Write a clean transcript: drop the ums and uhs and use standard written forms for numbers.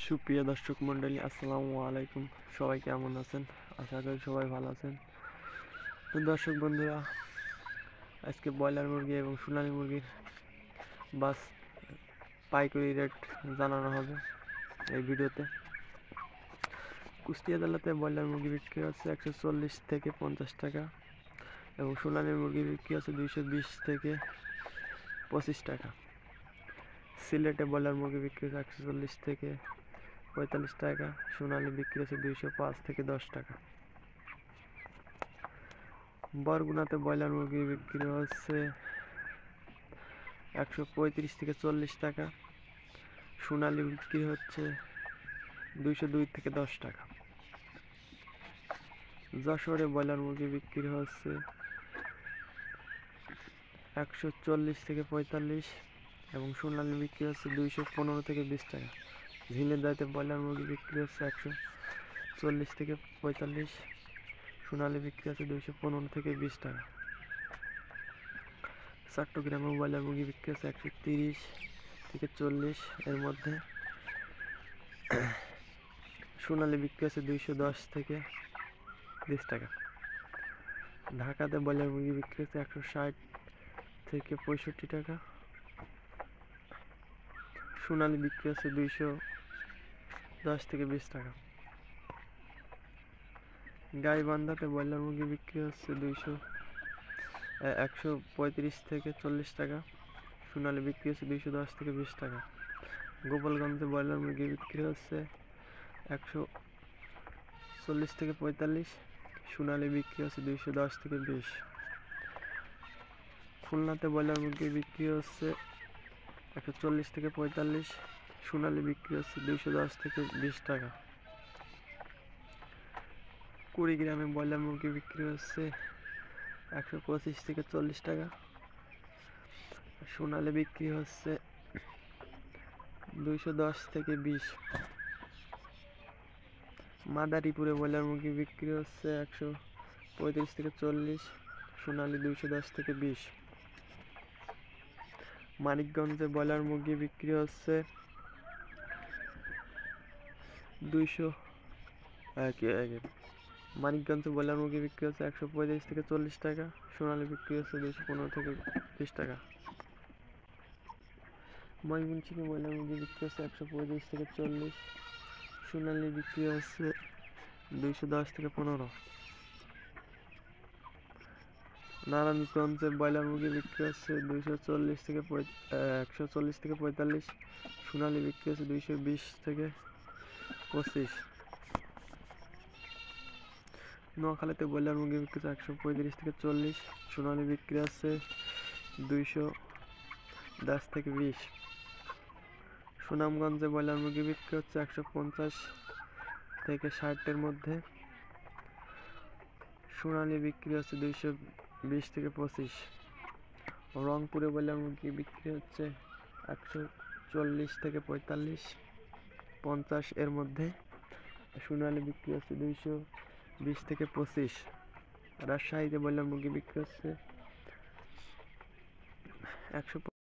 সুপ্রিয় দর্শক মণ্ডলী, আসসালামু আলাইকুম। সবাই কেমন আছেন? আশা করি সবাই ভালো আছেন। তো দর্শক বন্ধুরা, আজকে ব্রয়লার মুরগি এবং সোনালী মুরগির বাস পাইকারি রেট জানানো হবে এই ভিডিওতে। কুষ্টিয়া জেলাতে ব্রয়লার মুরগি বিক্রি হচ্ছে 140 থেকে 50 টাকা এবং সোনালী মুরগি বিক্রি হচ্ছে 220 থেকে 25 টাকা। সিলেটে ব্রয়লার মুরগি বিক্রি হচ্ছে 140 থেকে 45 টাকা, সোনালী বিক্রি হচ্ছে 205 থেকে 10 টাকা। বরগুনাতে ব্রয়লার মুরগি বিক্রি হচ্ছে 135 থেকে 40 টাকা, সোনালী বিক্রি হচ্ছে 202 থেকে 10 টাকা। যশোরে ব্রয়লার মুরগি বিক্রি হচ্ছে 140 থেকে 45 এবং সোনালী বিক্রি হচ্ছে 215 থেকে 20 টাকা। ঝিনাইদহে ব্রয়লার মুরগি বিক্রি হচ্ছে 140 থেকে 45, সোনালী বিক্রি হচ্ছে 215 থেকে 20 টাকা। চট্টগ্রামে ব্রয়লার মুরগি বিক্রি হচ্ছে 130 থেকে 40 এর মধ্যে, সোনালী বিক্রি হচ্ছে 210 থেকে 20 টাকা। ঢাকাতে ব্রয়লার মুরগি বিক্রি হচ্ছে 160 থেকে 65 টাকা, সোনালী বিক্রি হচ্ছে 210 থেকে 20 টাকা। গাইবান্ধাতে ব্রয়লার মুরগি বিক্রি হচ্ছে 135 থেকে 40 টাকা, সোনালী বিক্রি হচ্ছে 210 থেকে 20 টাকা। গোপালগঞ্জে ব্রয়লার মুরগি বিক্রি হচ্ছে 140 থেকে 45, সোনালী বিক্রি হচ্ছে 210 থেকে 20। খুলনাতে ব্রয়লার মুরগি বিক্রি হচ্ছে 140 থেকে 45, সোনালী বিক্রি হচ্ছে 210 থেকে 20 টাকা। কুড়িগ্রামে ব্রয়লার মুরগি বিক্রি হচ্ছে 125 থেকে 40 টাকা, সোনালী বিক্রি হচ্ছে 210 থেকে 20। মাদারীপুরে ব্রয়লার মুরগি বিক্রি হচ্ছে 135 থেকে 40, সোনালী 210 থেকে 20। মানিকগঞ্জে ব্রয়লার মুরগি বিক্রি হচ্ছে 200 মানিকগঞ্জে ব্রয়লার মুরগি বিক্রি হচ্ছে 135 থেকে 40 টাকা, সোনালী বিক্রি হচ্ছে 215 থেকে 20 টাকা। ময়মনসিংহে ব্রয়লার মুরগি বিক্রি হচ্ছে 135 থেকে 40, সোনালী বিক্রি হচ্ছে 210 থেকে 15। নারায়ণগঞ্জে ব্রয়লার মুরগি বিক্রি হচ্ছে 140 থেকে 45, সোনালী বিক্রি হচ্ছে 220 থেকে 25। নোয়াখালীতে ব্রয়লার মুরগি বিক্রি হচ্ছে 135 থেকে 40, সোনালী বিক্রি হচ্ছে 210 থেকে 20। সুনামগঞ্জে ব্রয়লার মুরগি বিক্রি হচ্ছে 150 থেকে 60 এর মধ্যে, সোনালী বিক্রি হচ্ছে 220 থেকে 25। রংপুরে ব্রয়লার মুরগি বিক্রি হচ্ছে 140 থেকে 45, 50 এর মধ্যে, সোনালী বিক্রি হচ্ছে 220 থেকে 25। রাজশাহীতে ব্রয়লার মুরগি বিক্রি হচ্ছে 100